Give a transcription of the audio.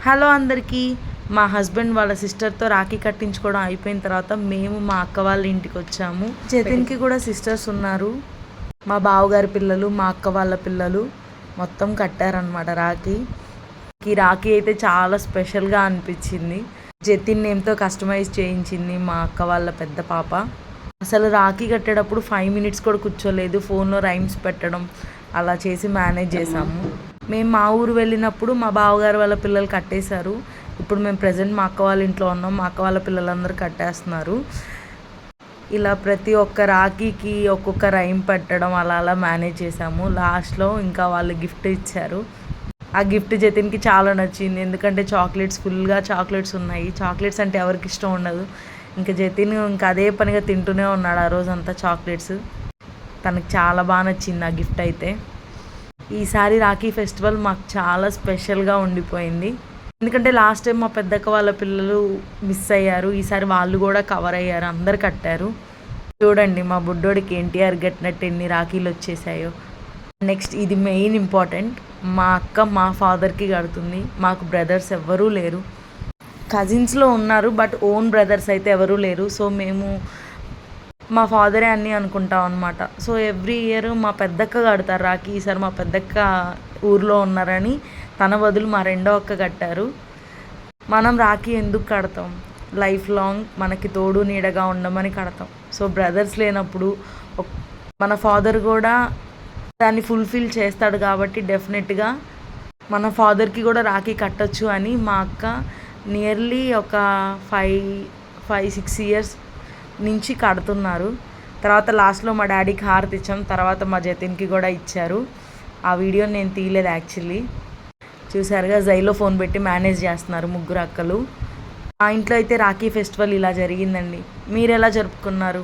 Hello అందరికీ. మా husband వాళ్ళ సిస్టర్తో రాఖీ కట్టించుకోవడం అయిపోయిన తర్వాత మేము మా అక్క వాళ్ళ ఇంటికి వచ్చాము. జతిన్కి కూడా సిస్టర్స్ ఉన్నారు. మా బావగారి పిల్లలు, మా అక్క వాళ్ళ పిల్లలు మొత్తం కట్టారనమాట రాఖీ. ఈ రాఖీ అయితే చాలా స్పెషల్గా అనిపించింది. జతిన్ నేమ్తో కస్టమైజ్ చేయించింది మా అక్క వాళ్ళ పెద్ద పాప. అసలు రాఖీ కట్టేటప్పుడు 5 minutes కూడా కూర్చోలేదు. ఫోన్లో రైమ్స్ పెట్టడం అలా చేసి మేనేజ్ చేసాము. మేము మా ఊరు వెళ్ళినప్పుడు మా బావగారు వాళ్ళ పిల్లలు కట్టేశారు. ఇప్పుడు మేము ప్రజెంట్ మా అక్క వాళ్ళ ఇంట్లో ఉన్నాం. మా అక్క వాళ్ళ పిల్లలందరూ కట్టేస్తున్నారు. ఇలా ప్రతి ఒక్క రాఖీకి ఒక్కొక్క రైమ్ పెట్టడం అలా అలా మేనేజ్ చేసాము. లాస్ట్లో ఇంకా వాళ్ళు గిఫ్ట్ ఇచ్చారు. ఆ గిఫ్ట్ జతిన్కి చాలా నచ్చింది. ఎందుకంటే ఫుల్గా చాక్లెట్స్ ఉన్నాయి. చాక్లెట్స్ అంటే ఎవరికి ఇష్టం ఉండదు. ఇంకా జతిన్ ఇంకా అదే పనిగా తింటూనే ఉన్నాడు ఆ రోజంతా చాక్లెట్స్. తనకు చాలా బాగా నచ్చింది ఆ గిఫ్ట్ అయితే. ఈసారి రాఖీ ఫెస్టివల్ మాకు చాలా స్పెషల్గా ఉండిపోయింది. ఎందుకంటే లాస్ట్ టైం మా పెద్దక్క వాళ్ళ పిల్లలు మిస్ అయ్యారు. ఈసారి వాళ్ళు కూడా కవర్ అయ్యారు. అందరు కట్టారు. చూడండి మా బుడ్డోడికి ఎన్టీఆర్ కట్టినట్టు ఎన్ని రాఖీలు వచ్చేసాయో. నెక్స్ట్ ఇది మెయిన్ ఇంపార్టెంట్. మా అక్క మా ఫాదర్కి కడుతుంది. మాకు బ్రదర్స్ ఎవ్వరూ లేరు. కజిన్స్లో ఉన్నారు బట్ ఓన్ బ్రదర్స్ అయితే ఎవరూ లేరు. సో మేము మా ఫాదరే అన్నీ అనుకుంటాం అనమాట. సో ఎవ్రీ ఇయర్ మా పెద్దక్క కడతారు రాఖీ. ఈసారి మా పెద్దక్క ఊర్లో ఉన్నారని తన బదులు మా రెండో అక్క కట్టారు. మనం రాఖీ ఎందుకు కడతాం? లైఫ్ లాంగ్ మనకి తోడు నీడగా ఉండమని కడతాం. సో బ్రదర్స్ లేనప్పుడు మన ఫాదర్ కూడా దాన్ని ఫుల్ఫిల్ చేస్తాడు కాబట్టి డెఫినెట్గా మన ఫాదర్కి కూడా రాఖీ కట్టొచ్చు అని మా అక్క నియర్లీ ఒక 5-6 years నుంచి కడుతున్నారు. తర్వాత లాస్ట్లో మా డాడీకి హారతి ఇచ్చాం. తర్వాత మా జతిన్కి కూడా ఇచ్చారు. ఆ వీడియో నేను తీయలేదు యాక్చువల్లీ. చూసారుగా, జైలో ఫోన్ పెట్టి మేనేజ్ చేస్తున్నారు ముగ్గురు అక్కలు. మా ఇంట్లో అయితే రాఖీ ఫెస్టివల్ ఇలా జరిగిందండి. మీరు ఎలా జరుపుకున్నారు?